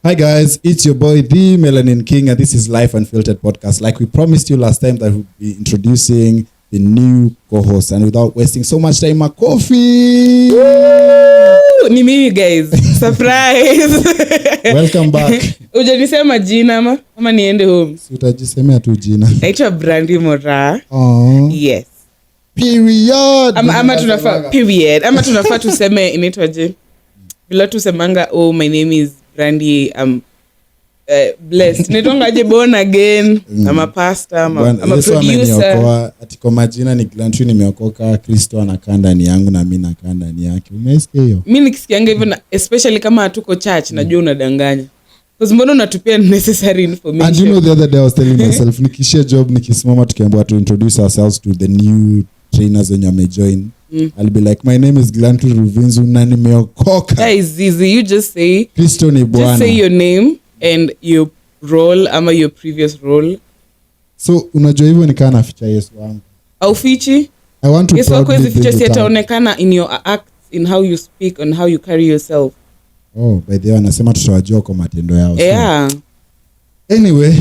Hi guys, it's your boy the Melanin King and this is Life Unfiltered Podcast. Like we promised you last time that we'll be introducing the new co-host, and without wasting so much time, Makofi! Ni mimi guys. Surprise. Welcome back. Ujanisema jina ama niende home? Utajisemea tu jina. Naitwa Brandy Mora. Oh. Yes. Period. Ama tunafaa period. Ama tunafaa tuseme inaitwaje? Bila tusemanga my name is Brandy, blessed. Nitongaje born again. I'm a pastor, I'm a producer. Atiko majina ni Glantry, nimeokoka, Kristo anakaa ndani yangu na mimi nakaa ndani yake. Umesikia hiyo? Mimi nikisikianga hivyo, especially kama hatuko church, najua unadanganya. Because mbona unatupia necessary information. And you know the other day I was telling myself, nikishia job nikisimama tukiambiwa to introduce ourselves to the new trainers when you may join. I'll be like, my name is Glantry Ruvinzu na nimeokoka. That is easy. You just say Kristo ni Bwana. Just say your name and your role ama your previous role. So unajua hivyo nikaa naficha Yesu wangu. Au fichi? I want to Yesu wako hizi ficha si ataonekana in your acts, in how you speak, on how you carry yourself. Oh, by the way anasema tutawajua kwa matendo yao. Yeah. Anyway,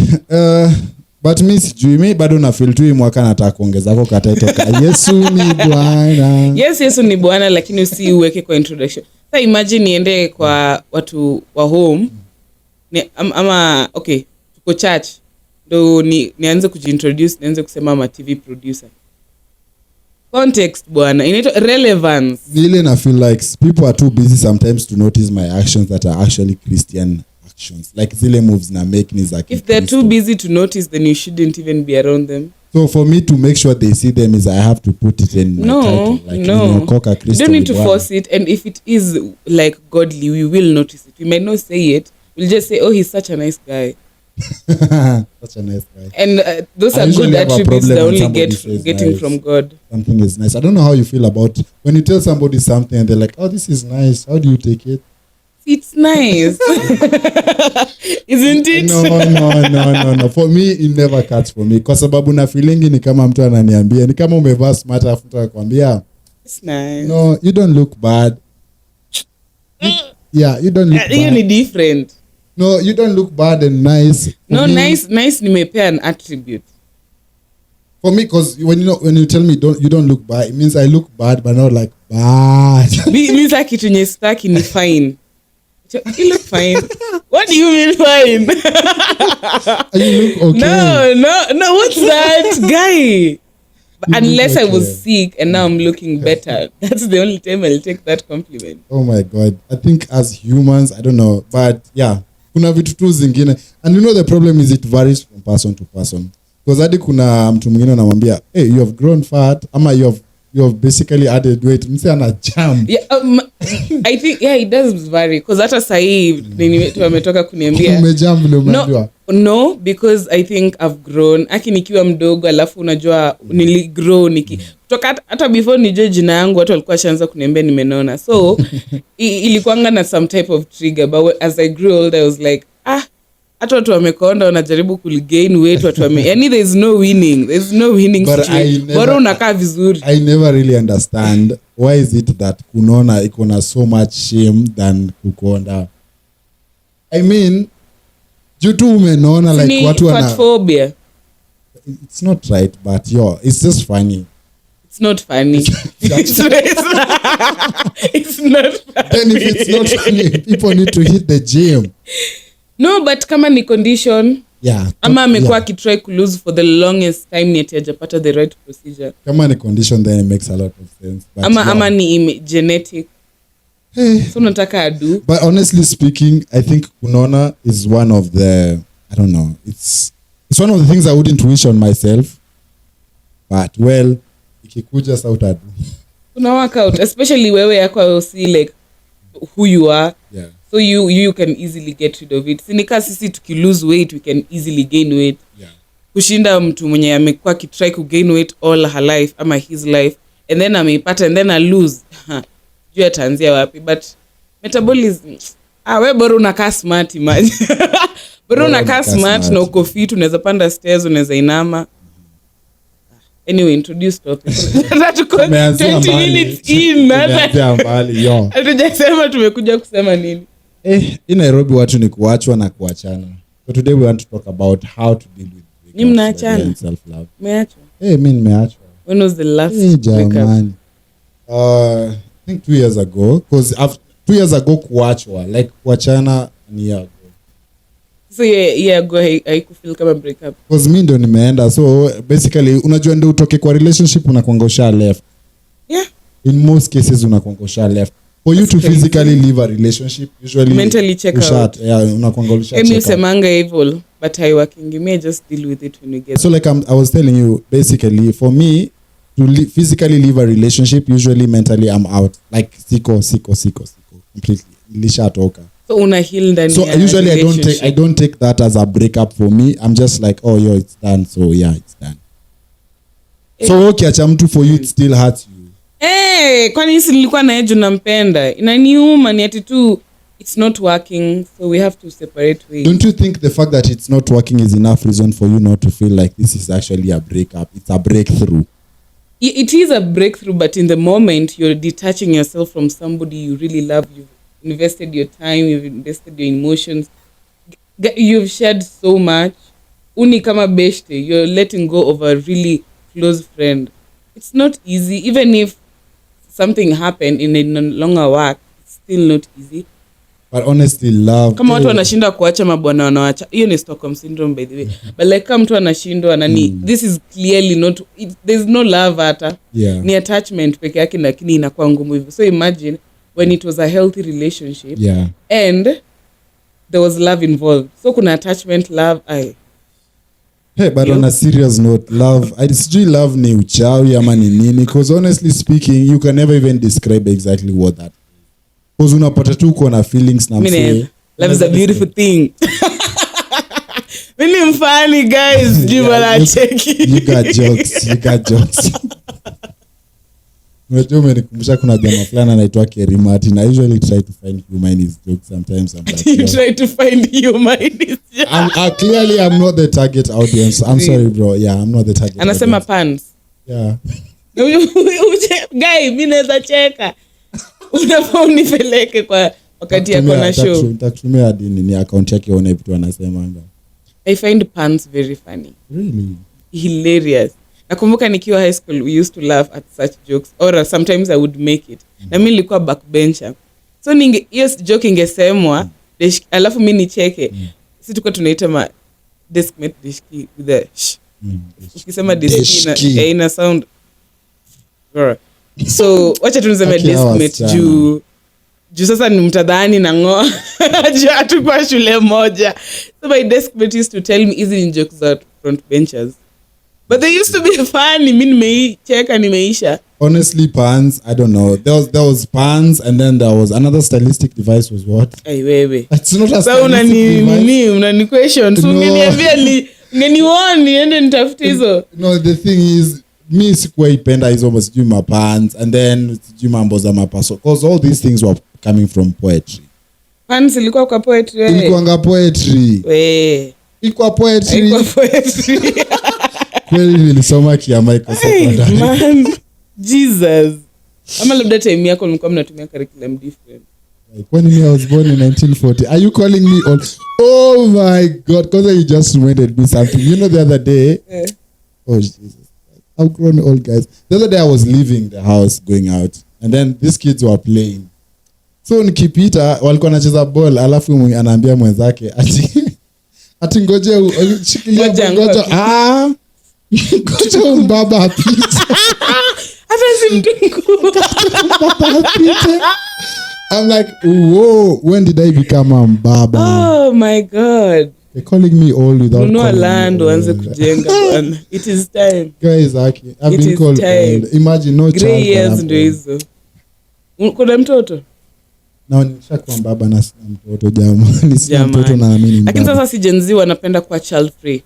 but mi sijui, mi bado na feel tu hii mwaka nataka kuongeza kwa kataitoka Yesu ni Bwana. Yes, Yesu ni Bwana, lakini usiweke kwa introduction. Sasa imagine niende kwa watu wa home ama okay, tuko church ndo nianze kujiintroduce, nianze kusema ama TV producer. Context bwana, inaitwa relevance. Really na feel like people are too busy sometimes to notice my actions that are actually Christian actions. Like zile moves na make ni za If they're too busy to notice, then you shouldn't even be around them. So for me to make sure they see them is I have to put it in my title. Like, no. You don't need to force it. And if it is like godly, we will notice it. We might not say it. We'll just say, oh, he's such a nice guy. Such a nice guy. And those are good attributes that only getting nice. From God. Something is nice. I don't know how you feel about when you tell somebody something and they're like, oh, this is nice. How do you take it? It's nice. Isn't it? No. For me, it never cuts for me. Kwa sababu na feeling ni kama mtu ananiambia, ni kama umevaa smart afu mtu anakuambia, it's nice. No, you don't look bad. You don't look bad. You need different. No, you don't look bad and nice. No, nice nimepea an attribute. For me, because when you tell me you don't look bad, it means I look bad but not like bad. Means like kitu nye staki ni fine. You look fine. What do you mean fine? You look okay. No, what's that guy? Unless okay. I was sick and now I'm looking better. That's the only time I'll take that compliment. Oh my God. I think as humans, I don't know, but yeah, kuna vitu tu zingine. And you know the problem is it varies from person to person. Because hadi kuna mtu mwingine anamwambia, hey, you have grown fat, ama you have basically added weight. Mse ana jam. Yeah, I think it does vary because hata sahi wametoka kuniambia umejam vile umeambiwa. No, because I think I've grown. Aki nikiwa mdogo alafu unajua niligrow kutoka hata before nijue jina yangu watu walikuwa shaanza kuniambia nimenona. So ilikuanga na some type of trigger, but as I grew older I was like hata watu wamekonda wanajaribu kugain weight, watu yani there's no winning streak. Bora unakaa vizuri. I never really understand why is it that kunona iko na so much shame than kukonda. I mean, you too umenona like watu wana phobia. It's not right, but it's just funny. It's not funny. It's not funny. Then if it's not funny, people need to hit the gym. No, but kama ni condition, ama amekuwa akitry to lose for the longest time ni hajapata the right procedure. Kama ni condition, then it makes a lot of sense. But ama ni genetic. So nataka adu. But honestly speaking, I think kunona is one of the, I don't know, it's one of the things I wouldn't wish on myself. But well, ikikuja sauta adu. Una work out, especially wewe yako see like who you are. Yeah. So you can easily get rid of it. Sinika sisi tuki lose weight, we can easily gain weight. Yeah. Kushinda mtu mwenye amekuwa kitry ku gain weight all her life ama his life and then ameipata and then I lose. Juu ataanzia wapi? But metabolism we bora unakaa smart imagine. Bora unakaa smart na uko fit, unaweza panda stairs, unaweza inama. Anyway, introduce topic. Tuko 20 minutes in. Hatujasema tumekuja kusema nini. In Nairobi watu ni kuachwa na kuachana. So today we want to talk about how to deal with Ni mnaachana? and self-love. Umeachwa? Mimi nimeachwa. When was the last breakup? Jamani. I think 2 years ago, because 2 years ago kuachwa, like kuachana ni year ago. So yeah, go haikufeel kama breakup. Because mimi ndo nimeenda, so basically unajua ndio utoke kwa relationship unakuanga usha left. Yeah. In most cases unakuanga usha left. For you to physically leave a relationship, usually mentally check out. Yeah, unakuanga usha check out. Emi usemanga evil, but haiworking. You may just deal with it when you get. So like I was telling you, basically for me to physically leave a relationship, usually mentally I'm out. Like siko completely. Nilishatoka. So una heal ndani So ya usually I relationship. don't take that as a breakup for me. I'm just like, oh yo, it's done. So yeah, it's done. So ukiacha mtu for you it still hurts you. Kwani si nilikuwa na yeye nampenda. Inaniuma ni ati tu it's not working, so we have to separate ways. Don't you think the fact that it's not working is enough reason for you not to feel like this is actually a breakup? It's a breakthrough. It is a breakthrough, but in the moment you're detaching yourself from somebody you really love. You've invested your time, you've invested your emotions, you've shared so much. Uni kama beshte, you're letting go of a really close friend. It's not easy. Even if something happened in a longer work, it's still not easy. But honestly, love. Kama watu wanashinda kuacha mabwana wanawacha. Hiyo ni Stockholm syndrome by the way. But like kama mtu anashindwa this is clearly not there's no love hata. Yeah. Ni attachment peke yake lakini inakuwa ngumu hivyo. So imagine when it was a healthy relationship. Yeah. And there was love involved. So kuna attachment, love, Hey, but on a serious note, love, sijui love ni uchawi ama ni nini, because honestly speaking, you can never even describe exactly what that is. Because unapata tu uko na feelings na msee. Love is a beautiful thing. Mimi mfani guys, jibala cheki. You got jokes. Unajua umenikumbusha kuna jamaa fulani anaitwa Kerry Martin. I usually try to find humor in his jokes sometimes. I'm like, you try to find humor in his jokes. Clearly I'm not the target audience. I'm sorry bro. Yeah, I'm not the target anasema audience. pants. Yeah. Guy, mimi naweza cheka. Unafaa unipeleke kwa wakati yako na show. Nitakutumia hadi ni account yake one vitu anasemanga. I find pants very funny. Really? Hilarious. Nakumbuka nikiwa high school we used to laugh at such jokes or sometimes I would make it. Na mimi nilikuwa backbencher. So hiyo joke ingesemwa alafu mimi nicheke. Sisi tuko tunaita deskmate deshki with the ukisema deshki ina sound. So wacha tunasema deskmate juu sasa ni mtadhani na ngoa. Juu hatukuwa shule moja. So my deskmate used to tell me easy jokes at front benchers. But they used to be funny. Mimi nimeicheka nimeisha. Honestly, pants, I don't know. There was pants and then there was another stylistic device was what? Ay wewe. It's not a so stylistic device. Unani question. So ungeniambia ngenioni niende nitafute hizo. No, the thing is mi sikuwa ipenda hizo sijui mapants and then sijui mambo za mapaso. Because all these things were coming from poetry. Pants ilikuwa kwa poetry. Ilikuwa poetry. Ilikuwa poetry. Kweli nilisoma Kiamaiko secondary. Man, Jesus. Ama labda time yako mlikuwa mnatumia curriculum different. When I was born in 1940. Are you calling me old? Oh my God. Because you just reminded me something. You know the other day. Oh Jesus. I've grown old guys. The other day I was leaving the house going out. And then these kids were playing. So nikipita walikuwa wanacheza ball alafu anaambia mwenzake ati ngoje shikilia ngoja ngoja mbaba apite. Hata si mtungu. I'm like, whoa, when did I become a mbaba? Oh my God. They're calling me old without calling land uanze kujenga bwana. It is time. Guys, I've been called old. Imagine no child. Grey years ndio hizo. Kuna mtoto? Na nishakuwa mbaba na sina mtoto jamani. Sina mtoto na mimi ni mbaba. Lakini sasa si Gen Z wanapenda kuwa child free.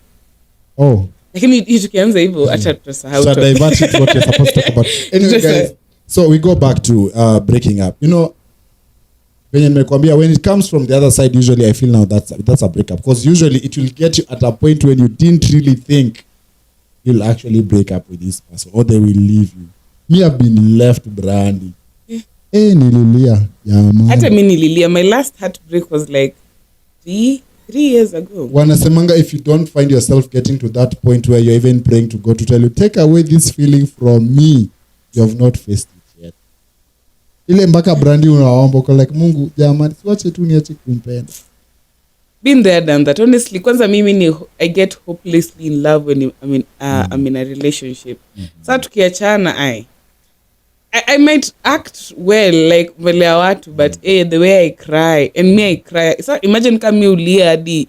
Oh. Lakini tukianza hivyo acha tutasahau. So divert it what you're supposed to talk about. Anyway guys, so we go back to breaking up. You know, when it comes from the other side, usually I feel now that's a breakup, because usually it will get you at a point when you didn't really think you'll actually break up with this person or they will leave you. Me, I've been left brandy. Nililia jamani. Hata mimi nililia. My last heartbreak was like 3 years ago. Wanasemanga if you don't find yourself getting to that point where you're even praying to God to tell you, take away this feeling from me, you have not faced it yet. Ile mpaka Brandy unaomba uko like, Mungu jamani, siwache tu niache kumpenda. Been there, done that. Honestly, kwanza mimi I get hopelessly in love when I'm in a relationship. Sasa tukiachana I might act well like mbele ya watu, but the way I cry, and me I cry. So imagine kama mimi ulia hadi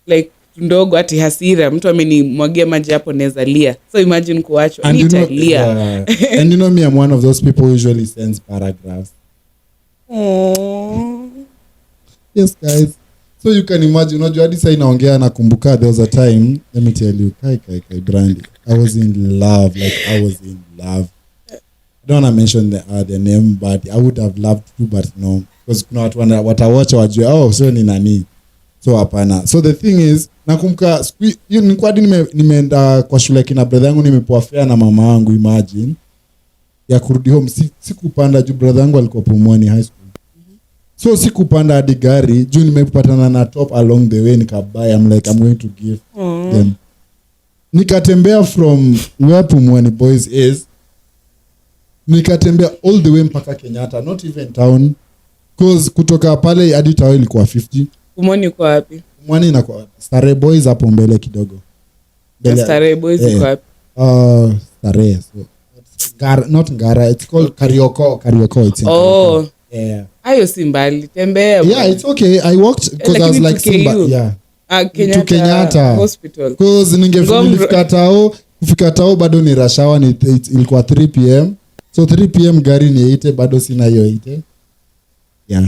like ndogo ati hasira, mtu amenimwagia maji hapo naweza lia. So imagine kuachwa nitalia. And you know me, I'm one of those people who usually sends paragraphs. Yes guys. So you can imagine, unajua hadi sasa inaongea nakumbuka there was a time, let me tell you, kai Brandy, I was in love, like I was in love. I don't want to mention the name, but I would have loved to, but no, because kuna watu watawacha wajue so ni nani, so hapana. So the thing is, nakumbuka nilikuwa nimeenda kwa shule kina brother yangu, nimepoa fare na mama yangu, imagine ya kurudi home. Sikupanda juu brother yangu alikuwa Pumwani high school. So sikupanda hadi gari juu nimepatana na top along the way, nikabuy. I'm like, I'm going to give them. Nikatembea from where Pumwani boys is, nikatembea all the way mpaka Kenyatta, not even town, cause kutoka pale hadi town ilikuwa 50. Pumwani uko wapi? Pumwani inakuwa Starehe Boys hapo mbele kidogo. Starehe Boys uko wapi? Starehe. So not Ngara, it's called Karioko. It's in Karioko. Yeah. Ayo si mbali, tembea. Yeah, it's okay. I walked because I was like Simba. Yeah. Kenyatta Hospital. Cause kufika tao bado ni rush hour, ilikuwa 3 p.m. So 3 p.m. gari ni 8, bado sina hiyo 8. Yeah,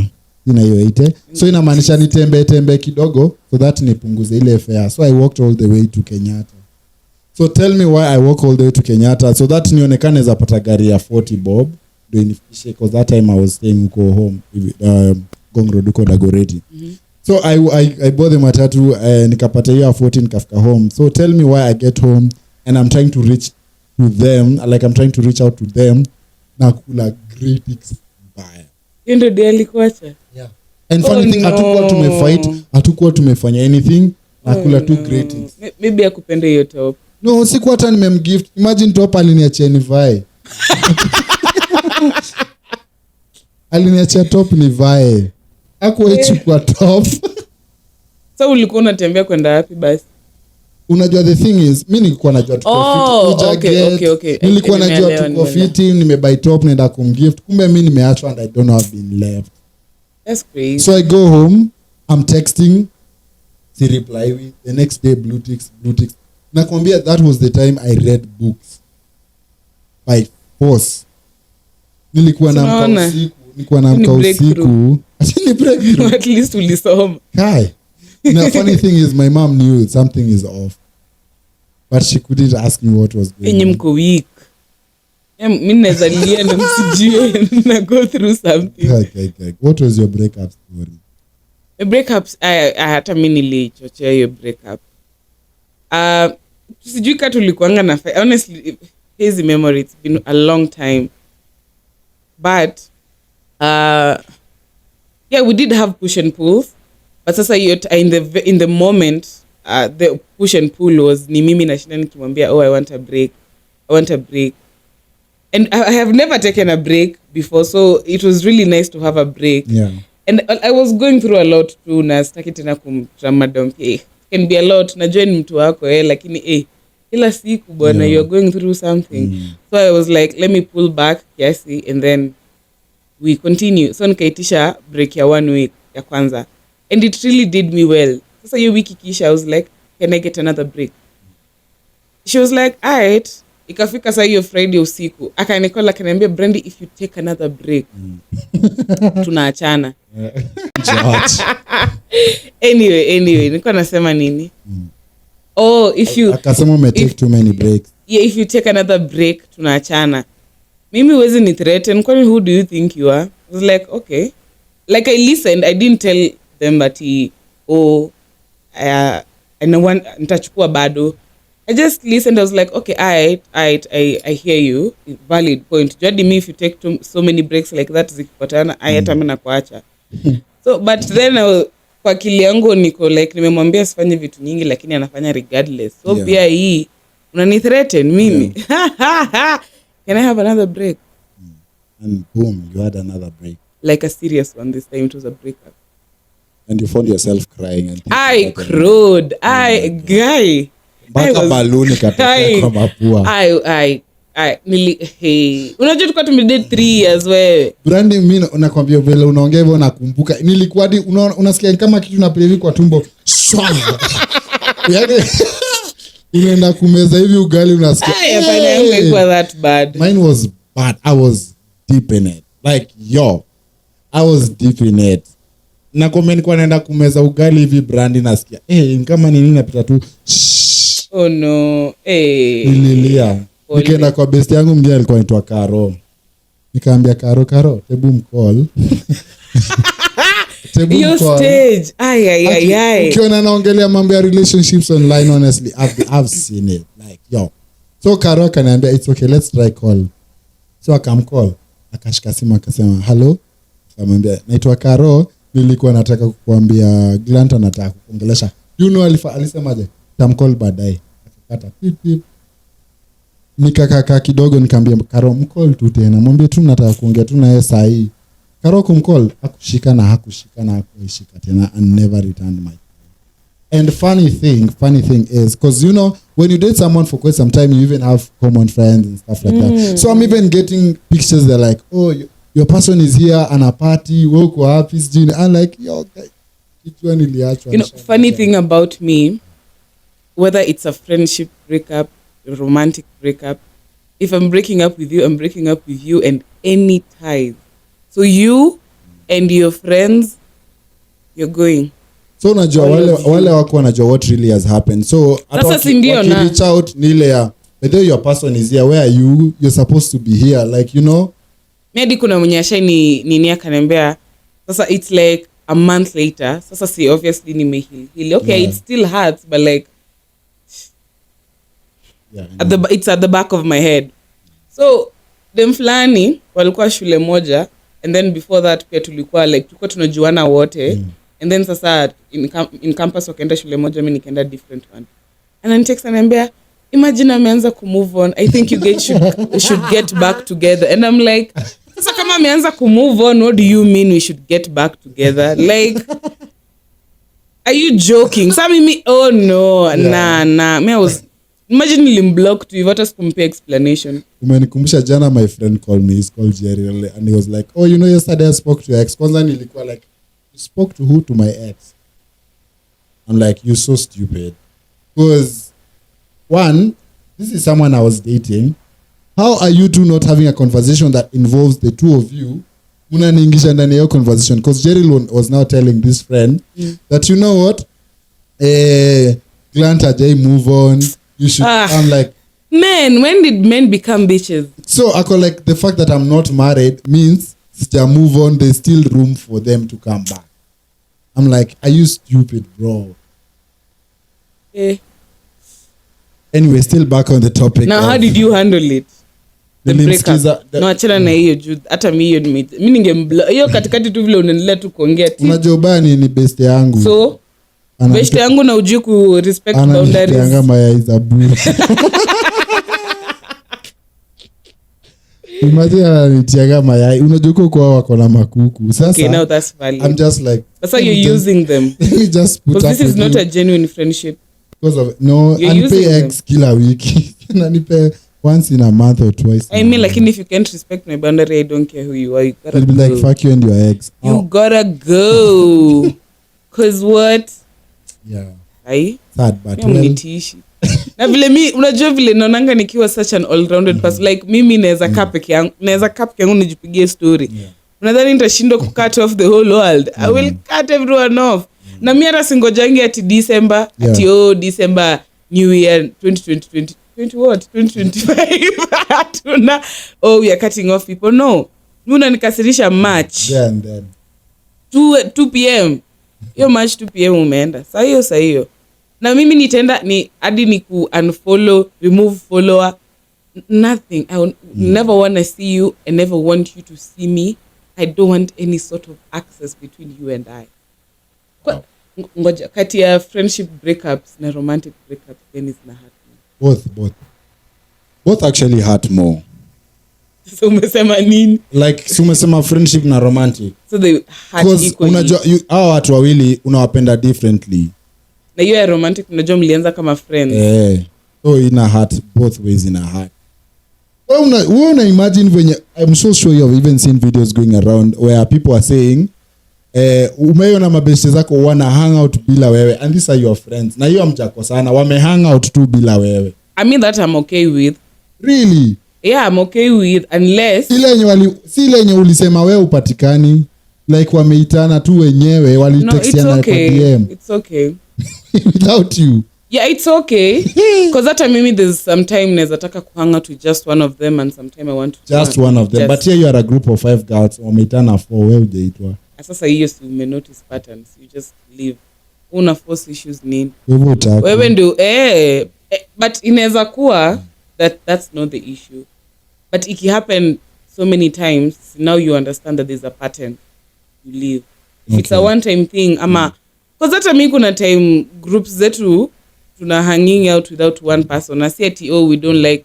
sina hiyo 8. So inamaanisha nitembe kidogo so that nipunguze ile fare. So I walked all the way to Kenyatta. So tell me why I walk all the way to Kenyatta, so that nionekane za pata gari ya 40 bob do inifikishe, because that time I was staying huko home, Ngong Road huko Dagoretti. So I bought the matatu, nikapata hiyo 40 nikafika home. So tell me why I get home and I'm trying to reach to them, like I'm trying to reach out to them, na kula critics mbaya. Ndio dia alikuacha. Yeah. And funny thing, hatukuwa tumefanya anything, na kula tu critics. Maybe akupende hiyo top. No, siku hata nimemgift. Imagine top aliniachia nivae. Aliniachia top nivae. Hakuwechukua top. So ulikuwa unatembea kwenda wapi basi? Unajua the thing is, mimi nilikuwa najua tuko fit. Okay. Nilikuwa najua tuko fit, nimebuy top naenda kumgift. Kumbe mimi nimeachwa and I don't know I've been left. That's crazy. So I go home, I'm texting, she reply with the next day blue ticks. Nakwambia that was the time I read books by force. Nilikuwa naamka usiku. Actually breakthrough. At least ulisoma. Kai. The funny thing is my mom knew something is off, but she couldn't ask me what was going on. Enye mko weak. Mimi naweza lia na msijue na go through something. Okay. What was your breakup story? A breakups, hata mimi nilichochea hiyo breakup. Sijui kama tulikuanga na honestly his memory, it's been a long time. But we did have push and pulls. But sasa in the moment the push and pull was ni mimi nashinda nikimwambia I want a break. And I have never taken a break before, so it was really nice to have a break. Yeah. And I was going through a lot too, na sitaki tena kumtrama donkey. It can be a lot, najua ni mtu wako lakini kila siku bwana you're going through something. So I was like, let me pull back kiasi and then we continue. So nikaitisha break ya 1 week ya kwanza. And it really did me well. Sasa hiyo wiki kisha I was like, can I get another break? She was like, alright. Ikafika saa hiyo Friday usiku. Akanikola akaniambia, Brandy, if you take another break, tunaachana. Anyway, nilikuwa nasema nini? If you akasema ume take too many breaks. Yeah, if you take another break, tunaachana. Mimi huwezi ni threaten. Kwani who do you think you are? I was like, okay. Like I listened, I didn't tell them that nitachukua bado. I just listened. I was like, okay, I hear you. Valid point. Jadi me, if you take so many breaks like that, zikipatana, hata mimi nakuacha. So, but then kwa akili yangu niko like, nimemwambia sifanye vitu nyingi, lakini anafanya regardless. So, pia hii, unani-threaten mimi. Can I have another break? And boom, you had another break. Like a serious one this time. It was a breakup. And you found yourself crying. And I cried. Guy. Mpaka baluni katoka kwa mapua. Unajua tulikuwa tumedate 3 years wewe. Brandi, mimi nakwambia vile unaongea hivyo nakumbuka. Nilikuwa hadi unasikia kama kitu na play kwa tumbo. Yaani unaenda kumeza hivi ugali unasikia. Hey, that bad. Mine was bad. I was deep in it. Like I was deep in it. Na comment kwa naenda kumeza ugali hivi Brandi nasikia. Kama nini napita tu. Oh no. Nililia. Nikaenda kwa best yangu mgeni alikuwa anaitwa Karo. Nikaambia Karo, tebu mcall. Your stage. Ukiona naongelea mambo ya relationships online, honestly, I've seen it. Like, So Karo akaniambia, it's okay, let's try call. So akamcall. Akashika simu akasema, hello. Akamwambia, naitwa Karo, nilikuwa nataka kukuambia Glant anataka kuongelesha. You know alisemaje? Tamcall baadaye. Akakata pip. Nikakaka kidogo nikamwambia Karo mcall tu tena. Mwambie tu nataka kuongea tu na yeye saa hii. Karo kumcall hakushika na hakuishika tena and never returned my call. And funny thing is because when you date someone for quite some time you even have common friends and stuff like that. So I'm even getting pictures they're like, oh, your person is here and a party, we're uko happy sijini. I'm like, okay. Kichwa niliachwa. Funny thing about me, whether it's a friendship breakup, romantic breakup, if I'm breaking up with you and any ties. So you and your friends, you're going. So unajua wale wako wanajua what really has happened. So reach out ni ile ya whether your person is here, where are you? You're supposed to be here, like Maybe kuna mwenye nini akaniambia sasa it's like a month later. Sasa si obviously nimeheal. Okay, it still hurts but like it's at the back of my head. So dem fulani walikuwa shule moja and then before that pia tulikuwa tunajuana wote and then sasa in campus wakaenda shule moja, mimi nikaenda different one. And then text ananiambia, imagine ameanza ku move on, I think you guys should get back together. And I'm like, sasa kama ameanza ku move on, what do you mean we should get back together? Like, are you joking? Sasa mimi nah me I was imagine nilimblock tu hivyo hata sikumpea explanation. Umenikumbusha jana my friend called me, he's called Jerry, and he was like, oh, yesterday I spoke to your ex. Kwanza nilikuwa like, you spoke to who? To my ex. I'm like, you're so stupid. Because one, this is someone I was dating. How are you two not having a conversation that involves the two of you? Munaniingisha ndani ya conversation. Because Jerry was now telling this friend that, you know what? Glant ajai move on. You should. I'm like, men, when did men become bitches? So I call like the fact that I'm not married means to move on, there's still room for them to come back. I'm like, are you stupid, bro? Anyway, still back on the topic. Now, how did you handle it? The breakup. No, achana na hiyo juu hata mimi ningemblog hiyo katikati tu vile unaendelea tu kuongea tu. Unajua bani ni best yangu. So best yangu na ujui ku respect boundaries. Ana mayai za bure. Imagine anitiaga mayai. Unajua kwa wako na makuku. Sasa okay, now that's valid. I'm just like, that's how you're using them. Let me just put up. This is not a genuine friendship. Because of and pay eggs kila wiki. Nanipe once in a month or twice. I mean, like, if you can't respect my boundary, I don't care who you are. You gotta It'll be like, fuck you and your eggs. You gotta go. Cause what? Yeah. Ai? Sad, but mnitiishi. Na vile mi, unajua vile naonanga nikiwa such an all-rounded person. Like, mimi naeza kaa peke yangu nijipigie story. Yeah. Unadhani nitashindwa kucut off the whole world? I will cut everyone off. Na mi hata singojangi ati December, ati December, New Year, 2025. Hatuna, we are cutting off people. No. Muna nikasirisha March. Then. 2 p.m. Yo March 2 p.m. umeenda. Saa hiyo. na mimi nitaenda ni hadi ni ku unfollow, remove follower, nothing. I will never want to see you. I never want you to see me. I don't want any sort of access between you and I. Ngoja, kati ya friendship breakups na romantic breakups, then it's na hurt. Both actually hurt more. So umesema nini? Like so umesema friendship na romantic. So they hurt equally. Unajua hao watu wawili unawapenda differently. Na hiyo ya romantic unajua mlianza kama friends. So ina hurt both ways, ina hurt. Wewe una imagine when I'm so sure you have even seen videos going around where people are saying umeona mabeste zako wana hang out bila wewe and these are your friends. Na hiyo amjako sana wame hang out tu bila wewe. I mean that I'm okay with. Really? Yeah, I'm okay with unless ile yenye ulisema wewe upatikani like wameitana tu wenyewe walitextiana kwa DM. It's okay. Without you. Yeah, it's okay. Because that mimi there's sometime naweza taka kuhanga to just one of them and sometime I want to just one of them. But here you are a group of 5 girls wameitana 4 wewe hujaitwa. Sasa hiyo si ume notice patterns. You just leave. Una force issues nini? Wewe ndio but inaweza kuwa that's not the issue. But it happen so many times, now you understand that there's a pattern. You leave. If it's a one time thing ama because hata mimi kuna time groups zetu tuna hanging out without one person. I say we don't like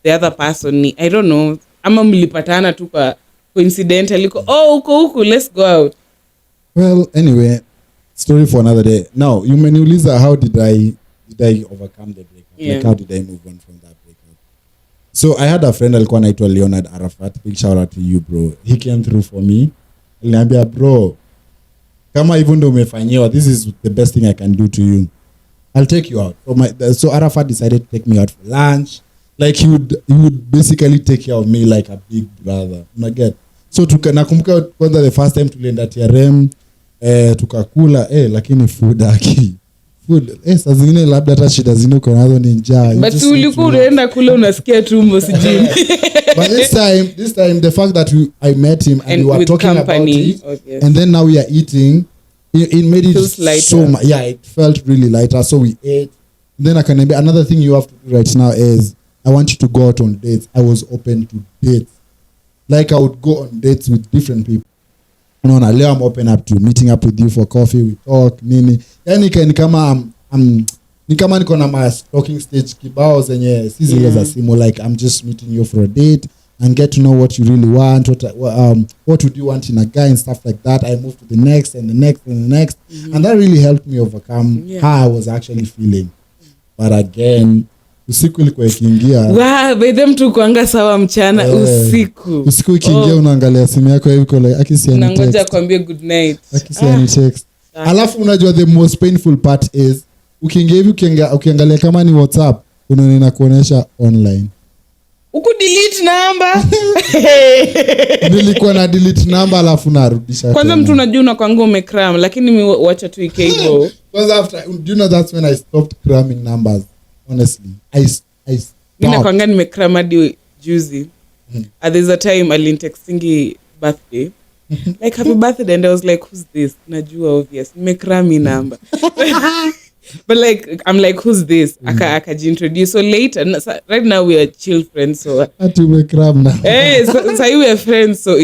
the other person. I don't know. Ama mlipatana tu kwa coincidentally uko let's go out. Well, anyway, story for another day. Now, you umeniuliza how did I overcome the breakup? Yeah. Like how did I move on from that breakup? So I had a friend alikuwa anaitwa Leonard Arafat. Big shout out to you, bro. He came through for me. Aliniambia, bro, kama hivyo ndio umefanyiwa, this is the best thing I can do to you. I'll take you out. So Arafat decided to take me out for lunch. Like he would basically take care of me like a big brother. Unaget? So nakumbuka kwanza the first time tulienda TRM tukakula lakini food saa zingine labda hata shida zingine uko nazo ni njaa. But ulikuwa unaenda kula unasikia tumbo sijui. But this time the fact that I met him and we were talking company, about it and then now we are eating, it made it so much. Yeah, it felt really lighter. So we ate. Then another thing you have to do right now is I want you to go out on dates. I was open to dates. Like I would go on dates with different people. No, leo I'm open up to meeting up with you for coffee, we talk, nini. Yani ni kama niko na my talking stage kibao zenye si zile za simu, like I'm just meeting you for a date and get to know what you really want, what would you want in a guy and stuff like that. I moved to the next and the next and the next. And that really helped me overcome how I was actually feeling. But again, usiku ilikuwa ikiingia. By them tu kuanga sawa mchana usiku ikiingia unaangalia simu yako hivi kwa like akisiani text. Nangoja kuambia good night. Akisiani text. Alafu unajua the most painful part is ukiingia hivi ukiangalia kama ni WhatsApp unaona kuonesha online. Uku delete number. Nilikuwa na delete number alafu narudisha. Kwanza mtu unajua unakwanga umecram lakini mimi wacha tu ikeivo. Kwanza after do you know that's when I stopped cramming numbers. Honestly, I mimi nakwanga nimecram hadi juzi. There's a time alintextingi birthday. Like happy birthday and I was like who's this? Najua obvious. Nimecram number. But like I'm like who's this? Akajiintroduce. So later right now we are chill friends so atumecram now. So we are friends so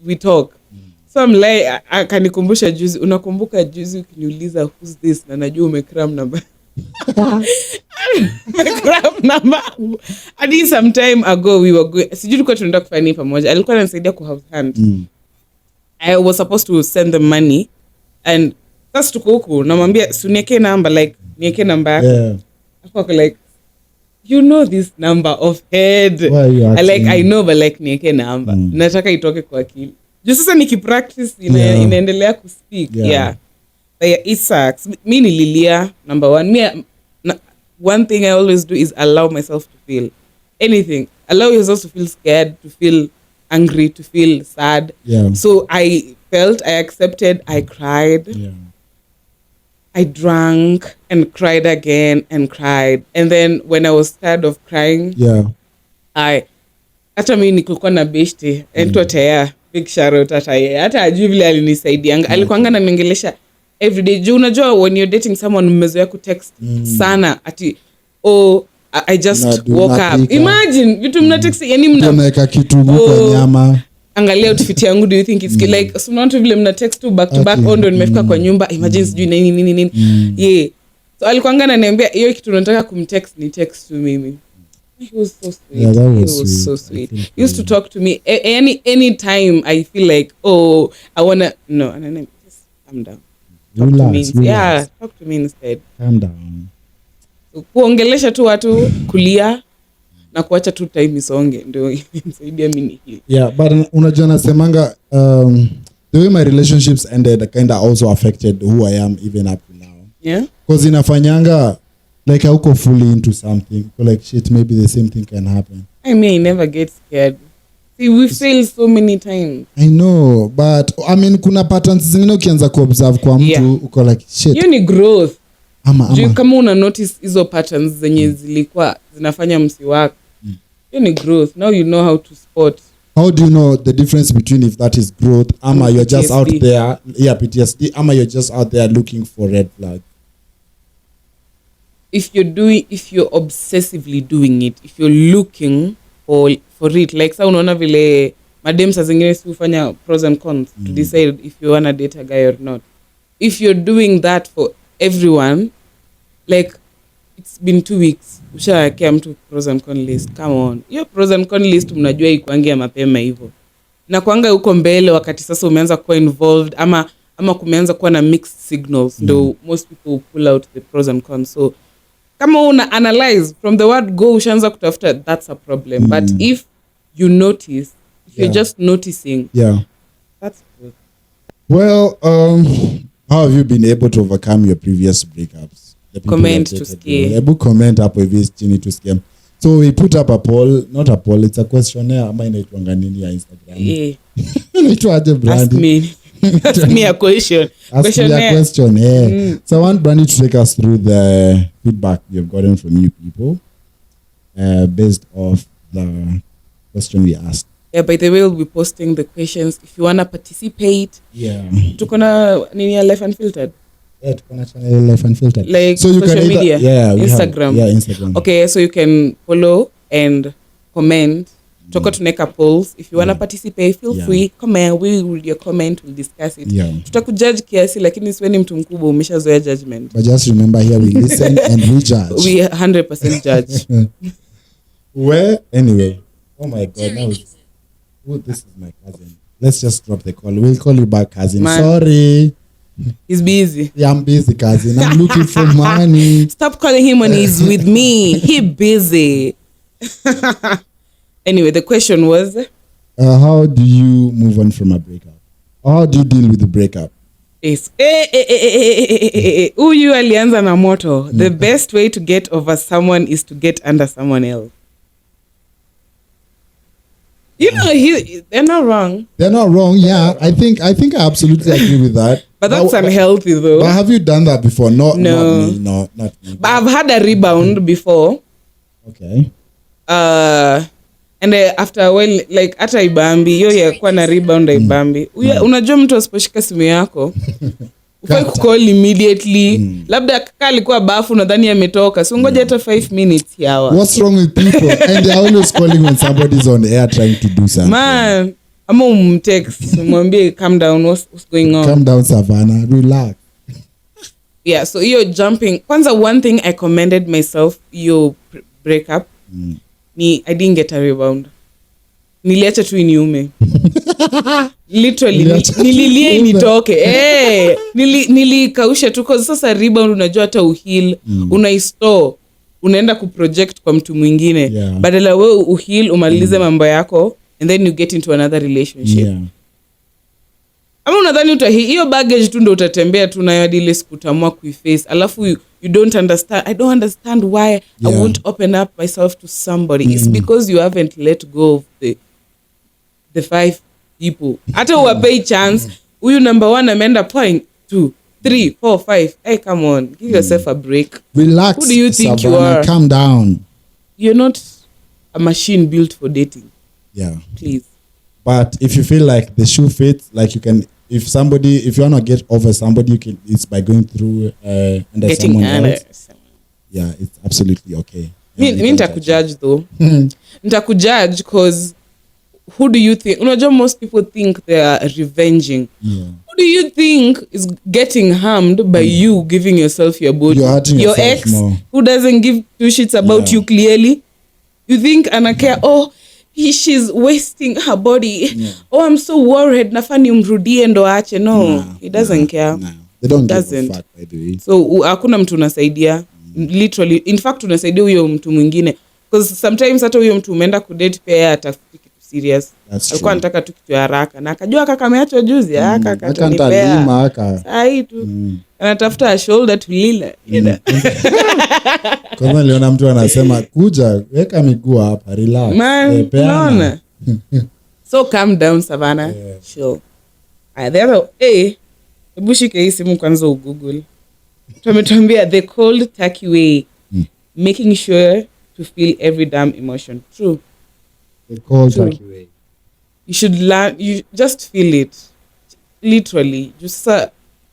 we talk. So I'm like akanikumbusha juzi, unakumbuka juzi ukiniuliza who's this na najua umecram number. Grab number. Hadi some time ago we were going, sijui tulikuwa tunaenda kufanya pamoja. Alikuwa ananisaidia ku house hunt. I was supposed to send them money and sasa tuko huko namwambia uniweke number like niweke number yako. Ako like you know this number of head. I know but like niweke number. Nataka itoke kwa akili. Juu sasa nikipractice inaendelea ku speak. It sucks. Me nililia number one. One thing I always do is allow myself to feel anything. Allow yourself to feel scared, to feel angry, to feel sad. So I felt, I accepted, I cried. I drank and cried again and cried. And then when I was tired of crying, hata mimi nilikuwa na beshte ento taya big shout out hata ajui vile alinisaidia. Alikuanga ananiongelesha every day. Juu unajua when you're dating someone mmezoea kutext sana ati I just woke up. Imagine vitu mnatext yani mnaweka kitu kwa nyama. Angalia outfit yangu, do you think it's like so not vile mna text to back to back ndo nimefika kwa nyumba. Imagine sijui nini. Yeah. So alikuanga ananiambia hiyo kitu nataka kumtext ni text to mimi. He was so sweet. Yeah, he was so sweet. He used to talk to me any time I feel like I wanna and then just calm down. Talk to me. Yeah, talk to me instead. Calm down. So, kuongelesha tu watu kulia na kuacha tu time isonge ndio insaidia mimi hili. Yeah, but unajua nasemanga the way my relationships ended kind of also affected who I am even up to now. Yeah. Because inafanyanga like hauko fully into something. Like shit, maybe the same thing can happen. I mean, I never get scared. See, we fail so many times. I know, but I mean kuna patterns zingine ukianza kuobserve kwa mtu uko like shit. Hiyo ni growth. Ama. Kama una notice hizo patterns zenye zilikuwa zinafanya msiwako. Hiyo ni growth. Now you know how to spot. How do you know the difference between if that is growth ama you're just out there, PTSD, ama you're just out there looking for red flags? If you're obsessively doing it, if you're looking for it, like sa unaona vile madem sa zingine si ufanya pros and cons to decide if you wanna date a guy or not. If you're doing that for everyone, like it's been 2 weeks, ushawekea mtu pros and con list. Come on. Hiyo pros and con list mnajua ikuangia mapema hivyo. Na kuanga huko mbele wakati sasa umeanza kuwa involved ama kumeanza kuwa na mixed signals, ndo most people pull out the pros and cons. So kama una analyze from the word go ushaanza kutafuta, that's a problem. But if you notice, if you're just noticing, that's good. Well, how have you been able to overcome your previous breakups? Comment to scare. Comment hapo hivi chini to scare. So we put up a poll, not a poll, it's a questionnaire ama inaitwa nini ya Instagram. Inaitwa aje Brandy? Ask me a question. Ask me a question. So I want Brandy to take us through the feedback you've gotten from you people based off the question we asked. Yeah, by the way, we'll be posting the questions. If you want to participate, tuko na nini ya Life Unfiltered? Yeah, tuko na channel Life Unfiltered. Like so you social can media, Instagram. Instagram. Okay, so you can follow and comment. Tuko tuneka polls. If you want to participate, feel free. Comment. We will your comment. We'll discuss it. Tutakujudge kiasi, lakini siweni mtu mkubwa umeshazoea judgment. But just remember here we listen and we judge. We 100% judge. Well, anyway. Oh my God. Now this is my cousin. Let's just drop the call. We'll call you back, cousin. Man. Sorry. He's busy. Yeah, I'm busy, cousin. I'm looking for money. Stop calling him when he's with me. He busy. Anyway, the question was, how do you move on from a breakup? How do you deal with the breakup? Yes. Huyu alianza na motto. The best way to get over someone is to get under someone else. You know, they're not wrong. They're not wrong. Yeah, I think I absolutely agree with that. But that's unhealthy, though. But have you done that before? No. Not me. Not me. But I've had a rebound before. Okay. And after a while, like hata ibambi, yo ya kuwa na rebound ibambi. Unajua mtu asiposhika simu yako, ufai kucall immediately. Labda kaka alikuwa bafu nadhani ametoka. So ngoja hata 5 minutes yawa. What's wrong with people? And they're always calling when somebody's on air trying to do something. Man, ama umtext, mwambie calm down, what's going on? Calm down, Savannah. Relax. Yeah, so you're jumping. Kwanza one thing I commended myself, your breakup. I didn't get a rebound. Niliacha tu iniume. Literally nililia initoke. Nilikausha tu cause sasa rebound unajua hata uheal, unaistore, unaenda kuproject kwa mtu mwingine. Badala wewe uheal umalize mambo yako and then you get into another relationship. Ama unadhani hiyo baggage tu ndio utatembea tu nayo hadi ile siku utaamua kuiface. Alafu you don't understand. I don't understand why I won't open up myself to somebody. It's because you haven't let go of the 5 people. Hata uwapei chance. Huyu number 1 ameenda point 2, 3, 4, 5. Hey, come on. Give yourself a break. Relax. Who do you think Savannah, you are? Calm down. You're not a machine built for dating. Yeah. Please. But if you feel like the shoe fits, like you can if you want to get over somebody, it's by going through under getting someone under else. Yeah, it's absolutely okay. Me nitakujudge though. Nitakujudge because who do you think? Unajua, most people think they are revenging. Yeah. Who do you think is getting harmed by you giving yourself your body? You're hurting Your yourself ex more. who doesn't give two shits about you clearly. You think anakea, she's wasting her body. Yeah. I'm so worried. Nafani umrudie ndo aache. No, he doesn't care. No. They don't give a fuck, by the way. So hakuna mtu unasaidia. Literally, in fact unasaidia huyo mtu mwingine. Because sometimes hata huyo mtu umeenda kudate pia atafikiri kitu serious. Alikuwa anataka tu kitu haraka na akajua kaka ameachwa juzi akatanipea. Sai tu. Anatafuta a shoulder to lean. Kwanza niliona mtu anasema kuja weka miguu hapa, relax. Man, so calm down Savannah. Yeah. Sure. Hebu shike hii simu kwanza ugoogle. Tumetuambia the cold turkey way. Making sure to feel every damn emotion. True. The cold turkey way. You should learn, you just feel it. Literally. Just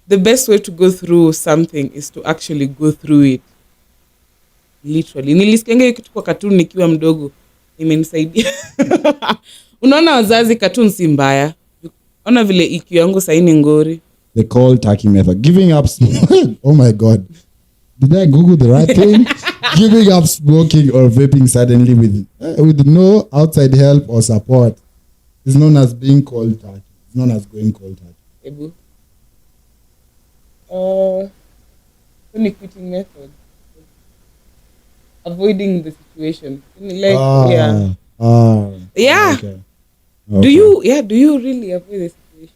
the best way to go through something is to actually go through it. Literally. Nilisikianga kitu kwa cartoon nikiwa mdogo. Imenisaidia. Unaona wazazi, cartoon si mbaya. Ona vile IQ yangu saini ngori. The cold turkey method. Giving up oh my god. Did I Google the right thing? Giving up smoking or vaping suddenly with no outside help or support is known as being cold turkey. It's known as going cold turkey. Ebu. Quitting method. Avoiding the situation. Like, yeah. Okay. Do you really avoid the situation?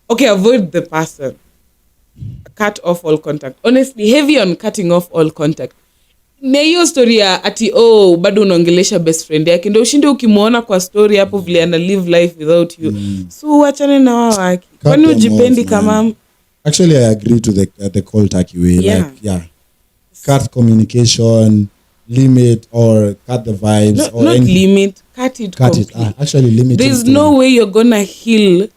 Okay, avoid the person. Cut off all contact. Honestly, heavy on cutting off all contact. Na hiyo story ya ati bado unaongelesha best friend yake ndio ushinde ukimuona kwa story hapo vile ana live life without you. So wachane na wao waki. Kwani ujipendi kama Actually I agree to the cold turkey way. Cut communication, limit or cut the vibes not limit, cut it. Actually limit. There's no way you're gonna heal